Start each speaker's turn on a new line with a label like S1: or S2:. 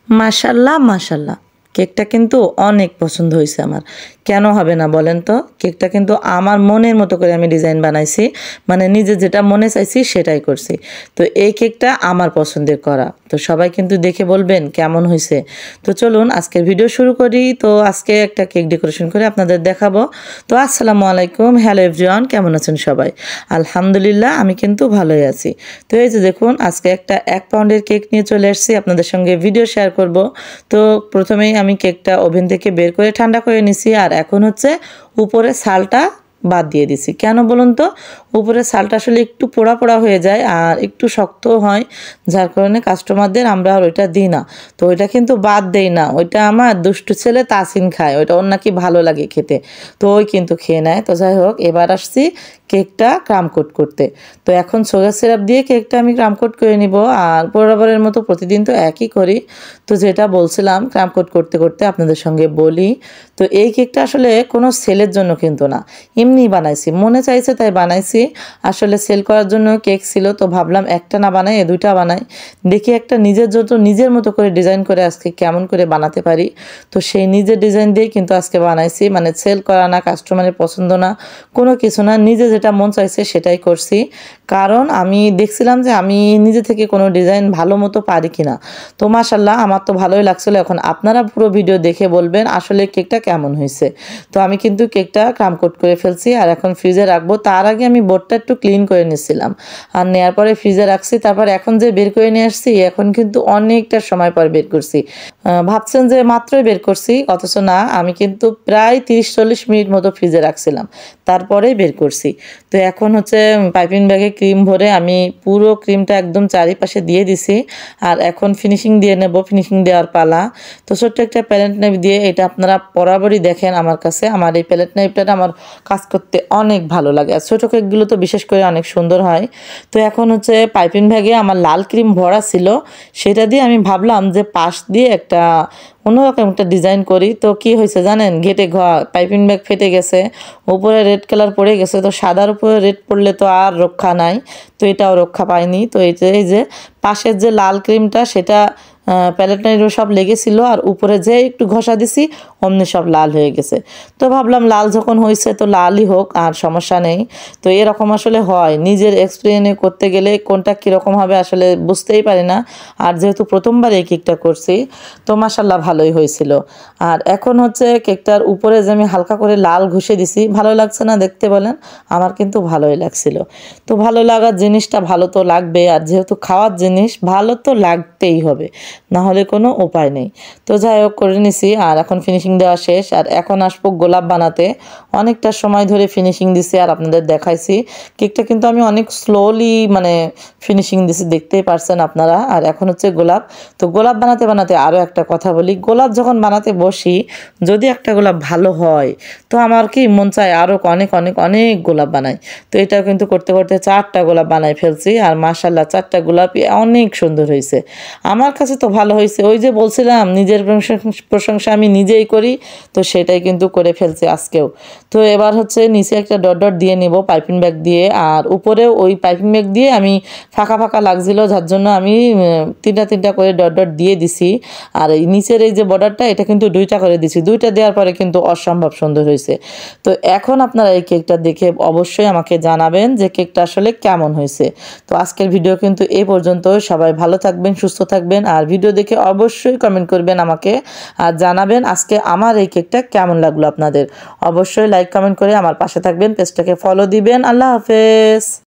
S1: মাশাল্লাহ মাশাল্লাহ, কেকটা কিন্তু অনেক পছন্দ হয়েছে আমার। কেন হবে না বলেন তো? কেকটা কিন্তু আমার মনের মতো করে আমি ডিজাইন বানাইছি, মানে নিজে যেটা মনে চাইছি সেটাই করছি। তো এই কেকটা আমার পছন্দের করা, তো সবাই কিন্তু দেখে বলবেন কেমন হয়েছে। তো চলুন আজকের ভিডিও শুরু করি। তো আজকে একটা কেক ডেকোরেশন করে আপনাদের দেখাবো। তো আসসালামু আলাইকুম, হ্যালো এভরিওয়ান, কেমন আছেন সবাই? আলহামদুলিল্লাহ আমি কিন্তু ভালোই আছি। তো এই যে দেখুন, আজকে একটা 1 পাউন্ডের কেক নিয়ে চলে এসেছি, আপনাদের সঙ্গে ভিডিও শেয়ার করব। তো প্রথমেই আমি কেকটা ওভেন থেকে বের করে ঠান্ডা করে নিছি, আর এখন হচ্ছে উপরে ছালটা বাদ দিয়ে দিছি। কেন বলুন তো? উপরে ছালটা আসলে একটু পোড়া পোড়া হয়ে যায় আর একটু শক্ত হয়, যার কারণে কাস্টমারদের আমরা আর ওইটা দিই না। তো ওইটা কিন্তু বাদ দেই না, ওইটা আমার দুষ্টু ছেলে তাসিন খায়, ওইটা ওর নাকি ভালো লাগে খেতে, তো ওই কিন্তু খেয়ে নেয়। তো যাই হোক, এবার আসছি কেকটা ক্রাম কোট করতে। তো এখন সুগার সিরাপ দিয়ে কেকটা আমি ক্রাম কোট করে নিব, আর বরাবরের মতো প্রতিদিন তো একই করি। তো যেটা বলছিলাম ক্রাম কোট করতে করতে আপনাদের সঙ্গে বলি, তো এই কেকটা আসলে কোনো সেলের জন্য কিন্তু না, এমনি বানাইছি, মনে চাইছে তাই বানাইছি। আসলে সেল করার জন্য কেক ছিল, তো ভাবলাম একটা না বানাই, দুইটা বানাই, দেখি একটা নিজের মতো করে ডিজাইন করে আজকে কেমন করে বানাতে পারি। তো সেই নিজের ডিজাইন দিয়ে কিন্তু আজকে বানাইছি, মানে সেল করা না, কাস্টমারের পছন্দ না, কোনো কিছু না, নিজে যেটা মন চাইছে সেটাই করছি। কারণ আমি দেখছিলাম যে আমি নিজে থেকে কোনো ডিজাইন ভালো মতো পারি কিনা। তো মাশাল্লাহ আমার তো ভালোই লাগছিল। এখন আপনারা পুরো ভিডিও দেখে বলবেন আসলে কেকটা কেমন হয়েছে। তো আমি কিন্তু কেকটা ক্রাম কোট করে ফেলছি, আর এখন ফ্রিজে রাখবো। তার আগে আমি বোর্ডটা একটু ক্লিন করে নিয়েছিলাম, আর নেওয়ার পরে ফ্রিজে রাখছি। তারপর এখন যে বের করে নিয়ে আসছি, এখন কিন্তু অনেকটা সময় পর বের করছি। ভাবছেন যে মাত্রই বের করছি, অথচ না, আমি কিন্তু প্রায় 30-40 মিনিট মতো ফ্রিজে রাখছিলাম, তারপরেই বের করছি। তো এখন হচ্ছে পাইপিং ব্যাগে ক্রিম ভরে আমি পুরো ক্রিমটা একদম চারিপাশে দিয়ে দিছি, আর এখন ফিনিশিং দিয়ে নেব, ফিনিশিং দেওয়ার পালা। তো ছোট্ট একটা প্যালেট নাইফ দিয়ে, এটা আপনারা বরাবরই দেখেন আমার কাছে, আমার এই প্যালেট নাইফটা আমার কাজ করতে অনেক ভালো লাগে, আর ছোটো কেকগুলো তো বিশেষ করে অনেক সুন্দর হয়। তো এখন হচ্ছে পাইপিং ব্যাগে আমার লাল ক্রিম ভরা ছিল, সেটা দিয়ে আমি ভাবলাম যে পাশ দিয়ে একটা অন্যরকম একটা ডিজাইন করি। তো কি হয়েছে জানেন, ঘেটে পাইপিং ব্যাগ ফেটে গেছে, উপরে রেড কালার পড়ে গেছে। তো সাদার উপরে রেড পড়লে তো আর রক্ষা নাই, তো এটাও রক্ষা পায়নি। তো এই যে পাশের যে লাল ক্রিমটা, সেটা প্যালেট নাইফে সব লেগেছিল, আর উপরে যে একটু ঘষা দিছি অমনি সব লাল হয়ে গেছে। তো ভাবলাম লাল যখন হয়েছে তো লালই হোক, আর সমস্যা নেই। তো এরকম আসলে হয়, নিজের এক্সপিরিয়েন্সে করতে গেলে কোনটা কীরকম হবে আসলে বুঝতেই পারি না। আর যেহেতু প্রথমবার এই কেকটা করছি, তো মাশাল্লাহ ভালোই হয়েছিল। আর এখন হচ্ছে কেকটার উপরে যে আমি হালকা করে লাল ঘষে দিছি, ভালো লাগছে না দেখতে বলেন? আমার কিন্তু ভালোই লাগছিল। তো ভালো লাগার জিনিসটা ভালো তো লাগবে, আর যেহেতু খাওয়ার জিনিস ভালো তো লাগতেই হবে, না হলে কোনো উপায় নেই। তো যাই হোক করে নিছি, আর এখন ফিনিশিং দেওয়া শেষ। আর এখন আসবো গোলাপ বানাতে। অনেকটা সময় ধরে ফিনিশিং দিছি, আর আপনাদের দেখাইছি। কেকটা কিন্তু আমি অনেক স্লোলি মানে ফিনিশিং দিছি, দেখতেই পারছেন আপনারা। আর এখন হচ্ছে গোলাপ। তো গোলাপ বানাতে বানাতে আরও একটা কথা বলি, গোলাপ যখন বানাতে বসি, যদি একটা গোলাপ ভালো হয়, তো আমার কি মন চায় আরও অনেক অনেক অনেক গোলাপ বানাই। তো এটাও কিন্তু করতে করতে 4টা গোলাপ বানাই ফেলছি, আর মাশাল্লাহ 4টা গোলাপই অনেক সুন্দর হয়েছে। আমার কাছে তো ভালো হয়েছে, ওই যে বলছিলাম নিজের প্রশংসা আমি নিজেই করি, তো সেটাই কিন্তু করে ফেলছি আজকেও। তো এবার হচ্ছে নিচে একটা ডট ডট দিয়ে নিব পাইপিং ব্যাগ দিয়ে, আর উপরেও ওই পাইপিং ব্যাগ দিয়ে আমি ফাঁকা ফাঁকা লাগছিল, যার জন্য আমি 3টা করে ডট ডট দিয়ে দিছি। আর এই নিচের এই যে বর্ডারটা, এটা কিন্তু 2টা করে দিছি, 2টা দেওয়ার পরে কিন্তু অসম্ভব সুন্দর হয়েছে। তো এখন আপনারা এই কেকটা দেখে অবশ্যই আমাকে জানাবেন যে কেকটা আসলে কেমন হয়েছে। তো আজকের ভিডিও কিন্তু এই পর্যন্ত। সবাই ভালো থাকবেন, সুস্থ থাকবেন, আর ভিডিও দেখে অবশ্যই কমেন্ট করবেন আমাকে, আর জানাবেন আজকে আমার এই কেকটা কেমন লাগলো আপনাদের। অবশ্যই লাইক কমেন্ট করে আমার পাশে থাকবেন, পেজটাকে ফলো দিবেন। আল্লাহ হাফেজ।